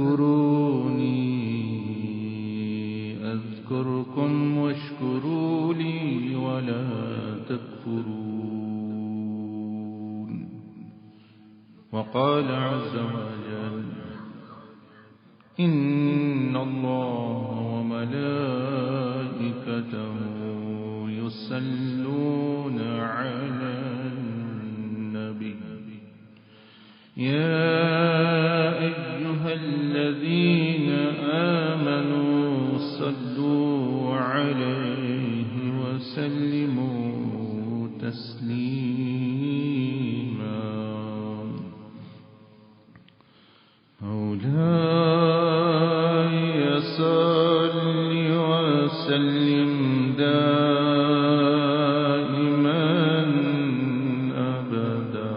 فاذكروني أذكركم واشكروا لي ولا تكفرون. وقال عز وجل: إن الله وملائكته يصلون على النبي يا أيها الذين آمنوا صلوا عليه وسلموا تسليما. مولاي صل وسلم دائما أبدا.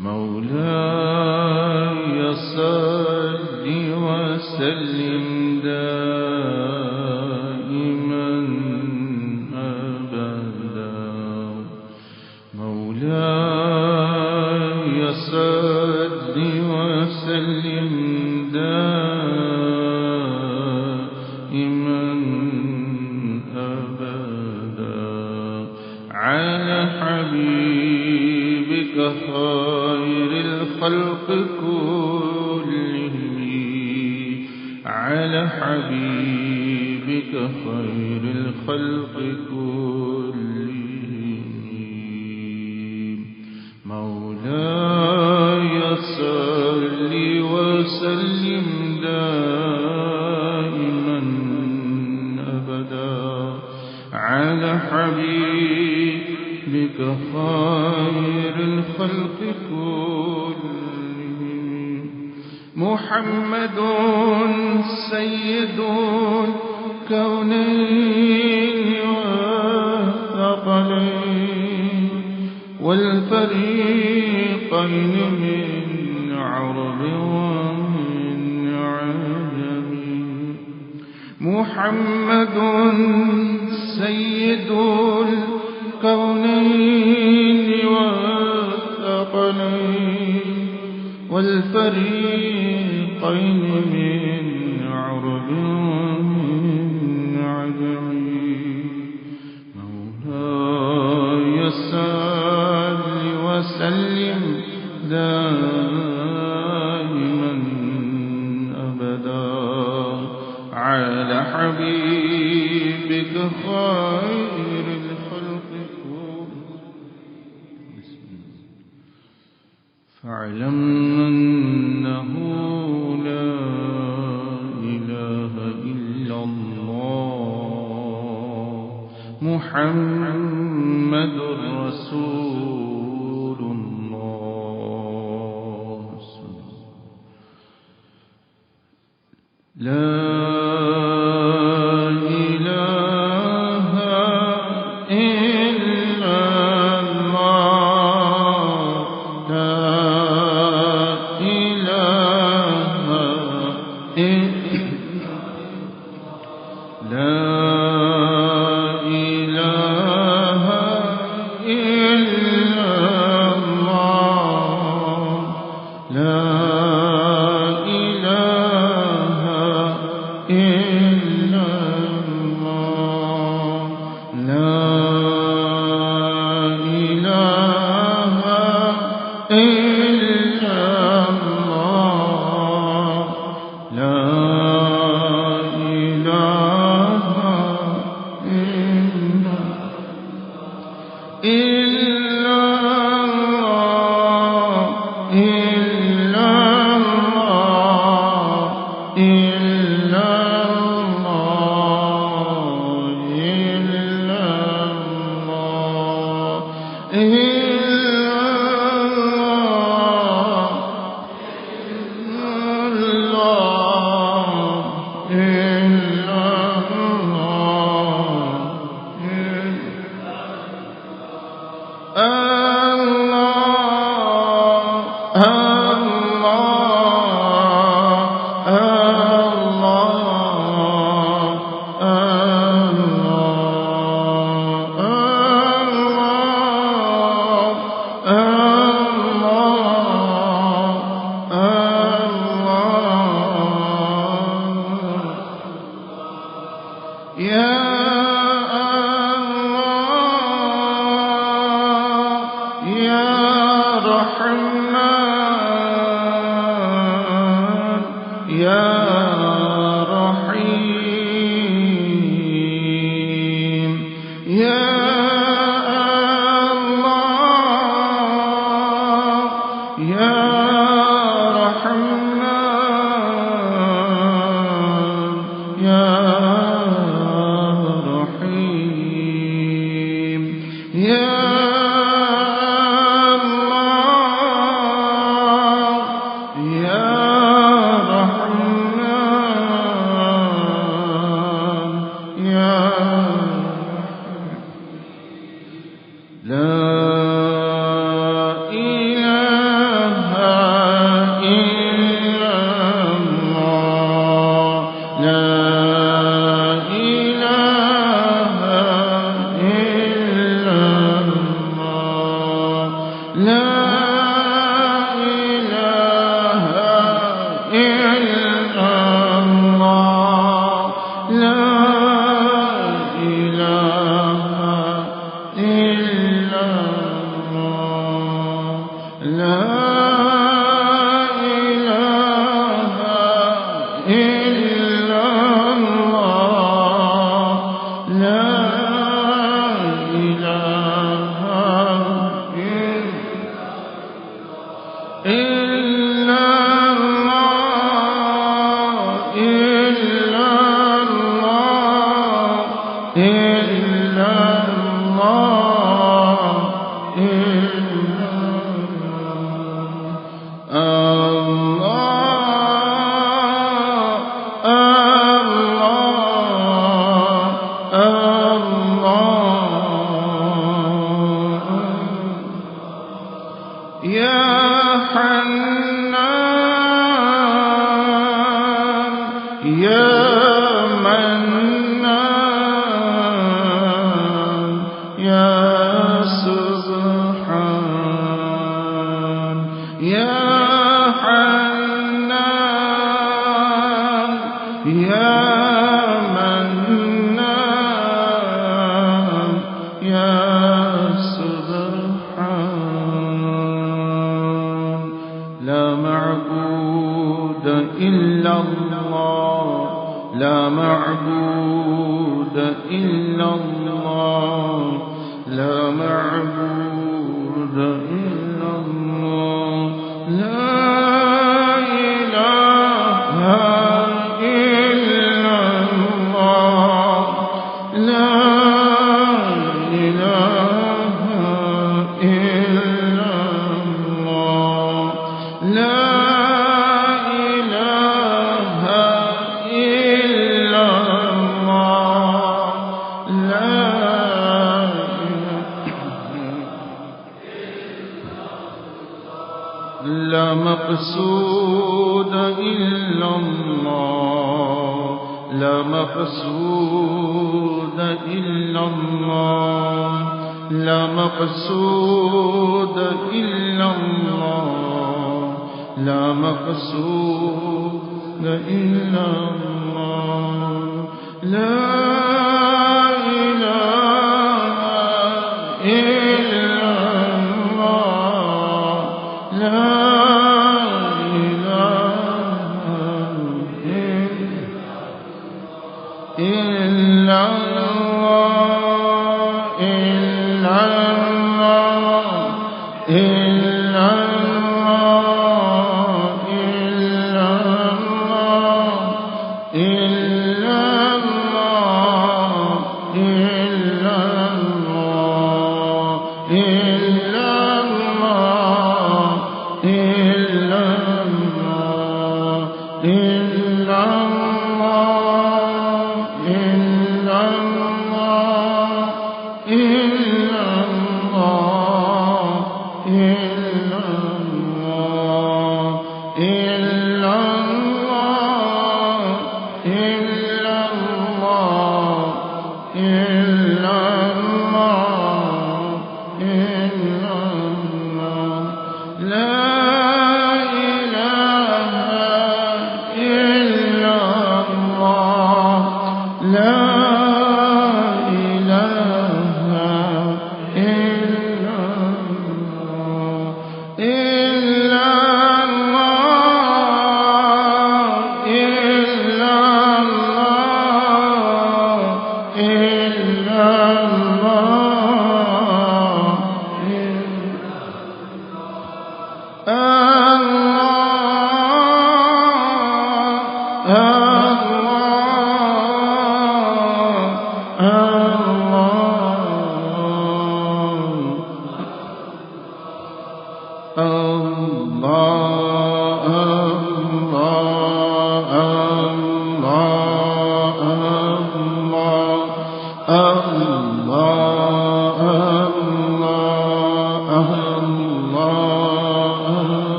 مولاي صل وسلم دائما أبدا. مولاي صل وسلم دائما أبدا على حبيبك خير الخلق كلهم، على حبيبك خير الخلق كلهم. مولاي صل وسلم دائما أبدا على حبيبك خير الخلق كلهم. محمد سيد الكونين والثقلين والفريقين من عرب ومن عجم. محمد سيد الكونين والثقلين والفريقين من عرب ومن عجم. مولاي صل وسلم دائما أبدا على حبيبك خير الخلق فاعلم أنه لا إله إلا الله محمد رسول الله. لا إله إلا الله لا إله إلا لا إله إلا الله لا إله إلا الله لا إله إلا الله لا إله لا إله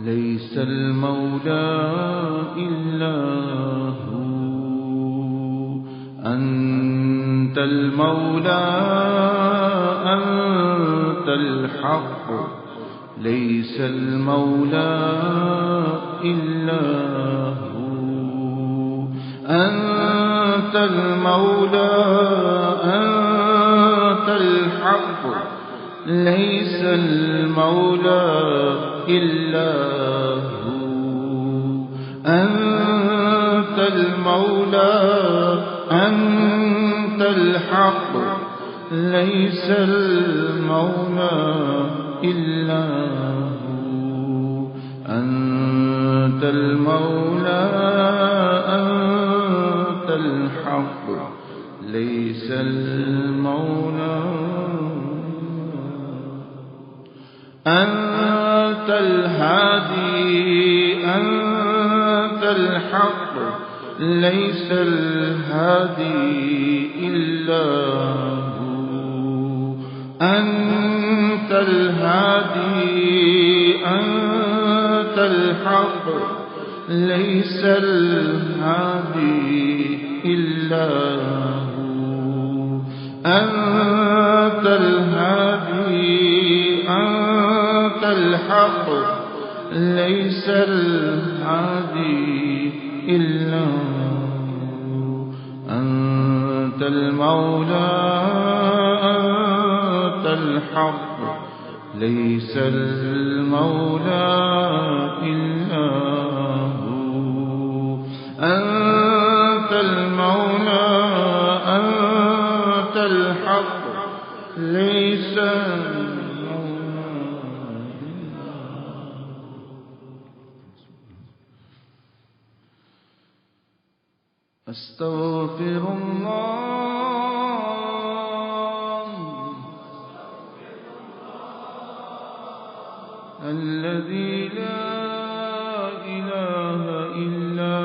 ليس المولى إلا هو. أنت المولى أنت الحق، ليس المولى إلا هو. أنت المولى أنت الحق، ليس المولى إلا هو. أنت المولى أنت الحق، ليس المولى إلا هو. أنت المولى أنت الحق، ليس المولى. أنت الهادي أنت الحق، ليس الهادي إلا هو. أنت الهادي أنت الحق، ليس الهادي إلا هو. أنت الهادي أنت الحق، ليس الهادي إلا هو. أنت المولى أنت الحق، ليس المولى إلا هو. أنت المولى أنت الحق، ليس أستغفر الله الذي لا إله إلا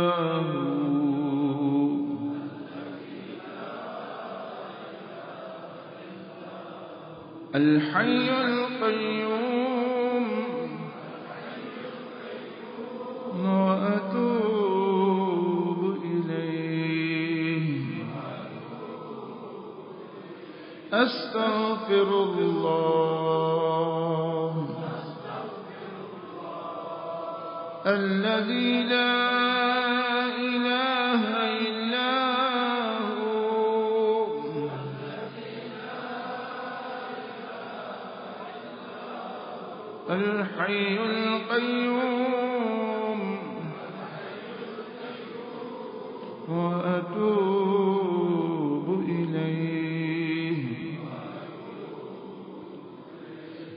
هو. الحي القيوم وأتوب إليه. أستغفر الله الذي لا إله إلا هو. الحي القيوم وأتوب إليه.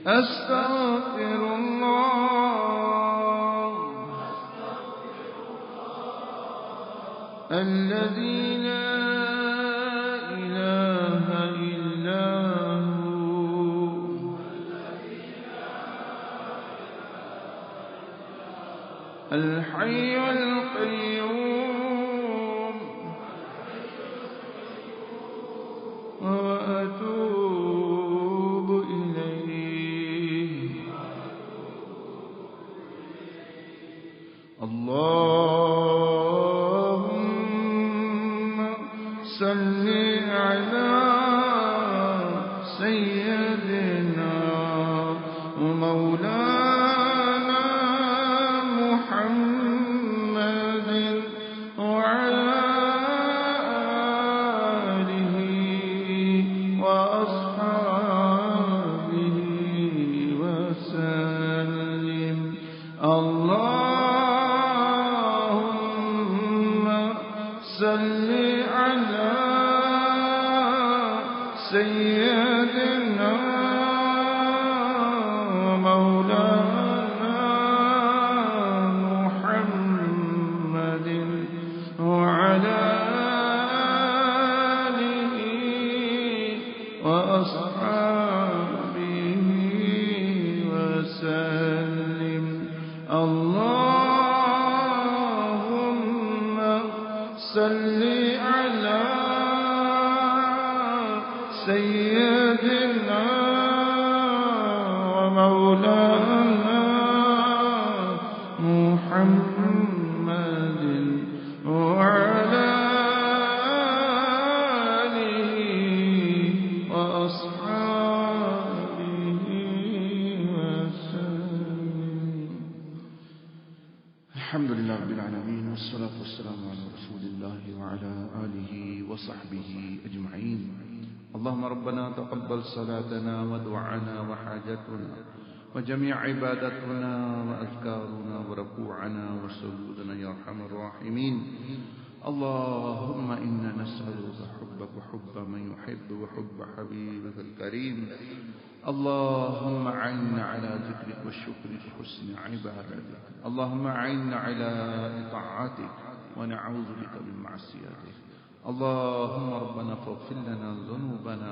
أستغفر الله الذي لا إله إلا هو. الحي القيوم وأتوب إليه. اللهم صل على سيدنا ومولانا محمد اللهم صل على سيدنا مولانا محمد وعلى آله وأصحابه وسلم. اللهم صل على سيدنا ومولانا محمد وعلى آله وأصحابه وسلم. الحمد لله رب العالمين والصلاة والسلام على رسول الله وعلى آله وصحبه أجمعين. اللهم ربنا تقبل صلاتنا ودعانا وحاجتنا وجميع عبادتنا وأذكارنا وركوعنا وسجودنا يا أرحم الراحمين. اللهم إنا نسألك حبك وحب من يحب وحب حبيبك الكريم. اللهم أعنا على ذكرك وشكرك وحسن عبادتك. اللهم أعنا على طاعتك ونعوذ بك من معصيتك. اللهم ربنا فاغفر لنا ذنوبنا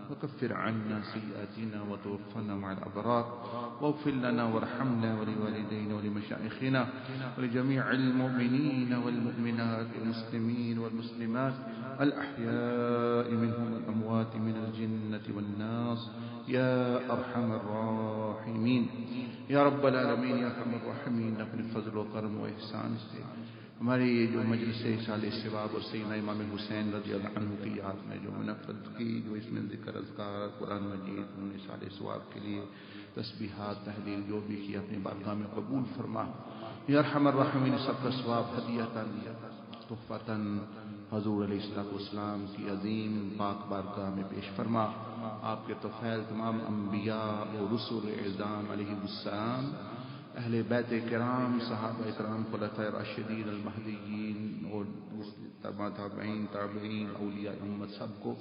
وكفر عنا سيئاتنا وتوفنا مع الأبرار واغفر لنا وارحمنا ولوالدينا ولمشايخنا ولجميع المؤمنين والمؤمنات والمسلمين والمسلمات الأحياء منهم والأموات من الجنة والناس يا أرحم الراحمين. یا رب العالمین یا ارحم الراحمین، اپنے فضل و کرم و احسان سے ہماری یہ جو مجلس سال ثواب اور سیدنا امام حسین رضی اللہ عنہ کی یاد میں جو منعقد کی، جو اس میں ذکر اذکار قرآن مجید انہوں نے سال ثواب کے لیے تسبیحات تحلیل جو بھی کی اپنی بارگاہ میں قبول فرما. یا ارحم الراحمین، سب کا ثواب ہدیۃً تحفۃً حضور علیہ السلام کی عظیم پاک بارگاہ میں پیش فرما. آپ کے توفیل تمام انبیاء و رسول اعظام علیہ السلام، اہل بیت کرام، صحابہ کرام، خلفاء راشدین المہدیین اور تابعین اولیاء امت سب کو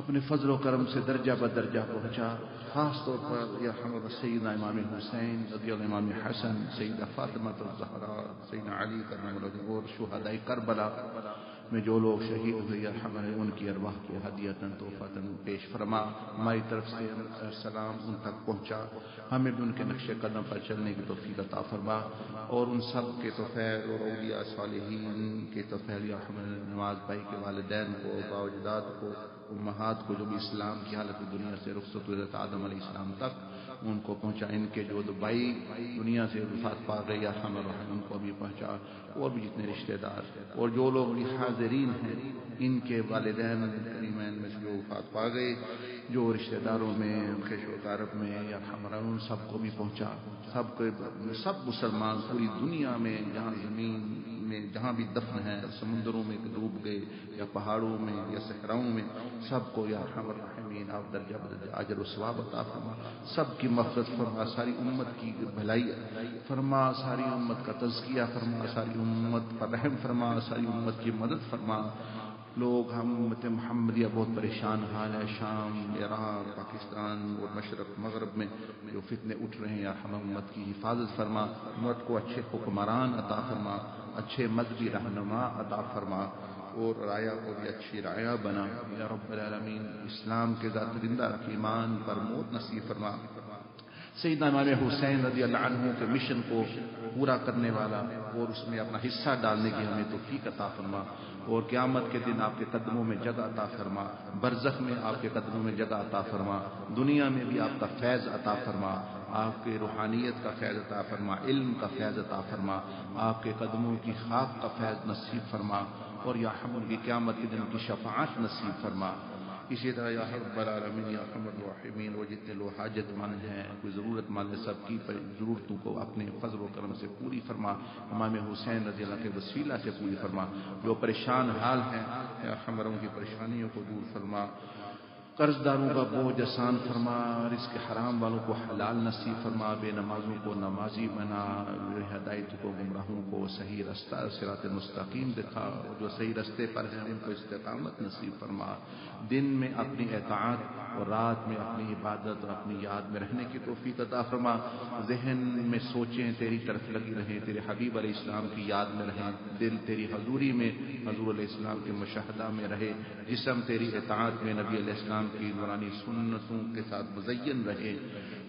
اپنے فضل و کرم سے درجہ بدرجہ پہنچا. خاص طور پر یا ہمارا سیدنا امام حسین رضی اللہ، امام حسن، سیدہ فاطمہ الزہراء، سیدنا علی کرم اللہ اور شہداء کربلا میں جو لوگ شہید ہوئے ہمارے ان کی ارواح کو ہدیۃً تحفۃً پیش فرما. ہماری طرف سے سلام ان تک پہنچا، ہمیں بھی ان کے نقش قدم پر چلنے کی توفیق عطا فرما، اور ان سب کے توفیل اور اولیاء صالحین کے توفیل یا ہمارے نواز بھائی کے والدین کو، باوجداد کو، امہات کو جو بھی اسلام کی حالت دنیا سے رخصت ہوئے حضرت آدم علیہ السلام تک ان کو پہنچا. ان کے جو بھائی دنیا سے وفات پا گئے یا ہم ان کو بھی پہنچا، اور بھی جتنے رشتہ دار اور جو لوگ بھی حاضرین ہیں ان کے والدین کریمین میں سے جو وفات پا گئے، جو رشتہ داروں میں خیش و تعارف میں یا ہمارا ان سب کو بھی پہنچا. سب مسلمان پوری دنیا میں جہاں زمین میں جہاں بھی دفن ہیں، سمندروں میں ڈوب گئے یا پہاڑوں میں یا صحراؤں میں، سب کو یا ارحم الراحمین آپ درجہ بدرجہ اجر و ثواب عطا فرما. سب کی مغفرت فرما، ساری امت کی بھلائی فرما، ساری امت کا تزکیہ فرما، ساری امت پر رحم فرما، ساری امت کی مدد فرما. لوگ ہم امت محمدیہ بہت پریشان حال ہے، شام، عراق، پاکستان اور مشرق مغرب میں جو فتنے اٹھ رہے ہیں، یا ہم امت کی حفاظت فرما. امت کو اچھے حکمران عطا فرما، اچھے مذہبی رہنما عطا فرما، اور رایا کو بھی اچھی رایا بنا. یا رب العالمین، اسلام کے ذات زندہ رکھ، ایمان پر موت نصیب فرما. سیدنا امام حسین رضی اللہ عنہ کے مشن کو پورا کرنے والا اور اس میں اپنا حصہ ڈالنے کی ہمیں توفیق عطا فرما، اور قیامت کے دن آپ کے قدموں میں جگہ عطا فرما، برزخ میں آپ کے قدموں میں جگہ عطا فرما، دنیا میں بھی آپ کا فیض عطا فرما، آپ کے روحانیت کا فیض عطا فرما، علم کا فیض عطا فرما، آپ کے قدموں کی خاک کا فیض نصیب فرما، اور یا ہم کی قیامت کے دن کی شفاعت نصیب فرما. اسی طرح یا رب العالمین یا ارحم الراحمین، وہ جتنے لوگ حاجت مند ہیں، کوئی ضرورت مند ہے، سب کی ضرورتوں کو اپنے فضل و کرم سے پوری فرما. امام حسین رضی اللہ کے وسیلہ سے پوری فرما. جو پریشان حال ہیں یا ہم کی پریشانیوں کو دور فرما. قرض داروں کا بوجھ آسان فرما، رزق حرام والوں کو حلال نصیب فرما، بے نمازوں کو نمازی بنا، ہدایت کو گمراہوں کو صحیح رستہ صراط مستقیم دکھا، اور جو صحیح رستے پر ہیں ان کو استقامت نصیب فرما، دن میں اپنی اطاعت اور رات میں اپنی عبادت اور اپنی یاد میں رہنے کی توفیق عطا فرما، ذہن میں سوچیں تیری طرف لگی رہیں، تیرے حبیب علیہ السلام کی یاد میں رہیں، دل تیری حضوری میں حضور علیہ السلام کے مشاہدہ میں رہے، جسم تیری اطاعت میں نبی علیہ السلام کی نورانی سنتوں کے ساتھ مزین رہے۔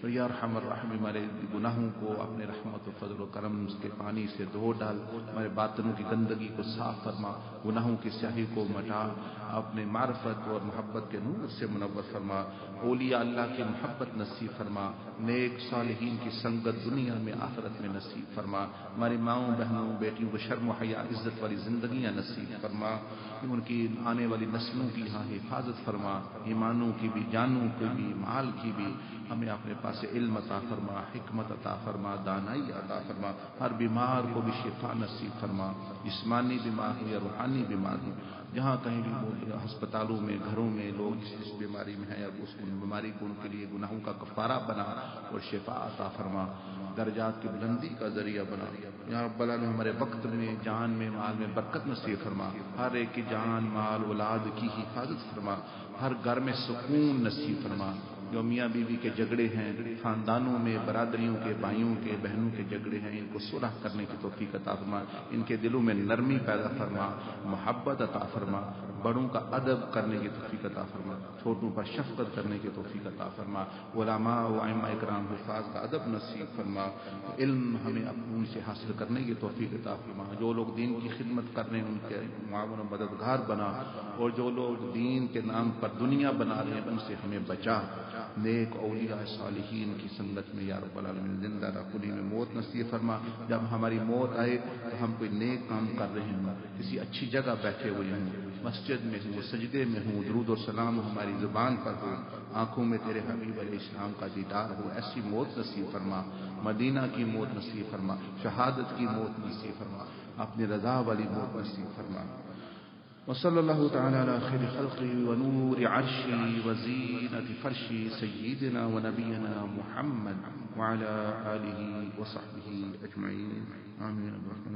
یا ارحم الراحمین، ہمارے گناہوں کو اپنے رحمت و فضل و کرم کے پانی سے دھو ڈال، ہمارے باطنوں کی گندگی کو صاف فرما، گناہوں کی سیاہی کو مٹا، اپنے معرفت اور محبت کے نور سے منور فرما، اولیاء اللہ کی محبت نصیب فرما، نیک صالحین کی سنگت دنیا میں آخرت میں نصیب فرما، ہماری ماؤں بہنوں بیٹیوں کو شرم و حیا عزت والی زندگیاں نصیب فرما، ان کی آنے والی نسلوں کی یہاں حفاظت فرما، ایمانوں کی بھی، جانوں کی بھی، مال کی بھی، ہمیں اپنے پاس علم عطا فرما، حکمت عطا فرما، دانائی عطا فرما، ہر بیمار کو بھی شفا نصیب فرما، جسمانی بیمار ہو یا روحانی بیمار ہو، جہاں کہیں بھی ہسپتالوں میں گھروں میں لوگ جس بیماری میں ہیں یا اس بیماری کو ان کے لیے گناہوں کا کفارہ بنا اور شفا عطا فرما، درجات کی بلندی کا ذریعہ بنا، یا رب العالمین ہمارے وقت میں، جان میں، مال میں برکت نصیب فرما، ہر ایک کی جان مال اولاد کی حفاظت فرما، ہر گھر میں سکون نصیب فرما، جو میاں بیوی کے جھگڑے ہیں، خاندانوں میں برادریوں کے بھائیوں کے بہنوں کے جھگڑے ہیں، ان کو صلح کرنے کی توفیق عطا فرما، ان کے دلوں میں نرمی پیدا فرما، محبت عطا فرما، بڑوں کا ادب کرنے کی توفیق عطا فرما، چھوٹوں پر شفقت کرنے کی توفیق عطا فرما، علماء و ائمہ اکرام حفاظ کا ادب نصیب فرما، علم ہمیں ان سے حاصل کرنے کی توفیق عطا فرما، جو لوگ دین کی خدمت کر رہے ہیں ان کے معاون و مددگار بنا، اور جو لوگ دین کے نام پر دنیا بنا رہے ہیں ان سے ہمیں بچا، نیک اولیاء صالحین کی سنگت میں یا رب العالمین زندہ رہ، خلی میں موت نصیب فرما، جب ہماری موت آئے تو ہم کوئی نیک کام کر رہے ہوں، کسی اچھی جگہ بیٹھے ہوئے ہوں، مسجد میں ہوں، سجدے میں ہوں، درود و سلام ہماری زبان پر ہو، آنکھوں میں تیرے حبیب علیہ السلام کا دیدار ہو، ایسی موت نصیب فرما، مدینہ کی موت نصیب فرما، شہادت کی موت نصیب فرما، اپنی رضا والی موت نصیب فرما، وصلی اللہ تعالی علی خیر خلقی ونور عرشی وزینت فرشی سیدنا و نبینا محمد وعلی آلہ وصحبہ اجمعین، آمین۔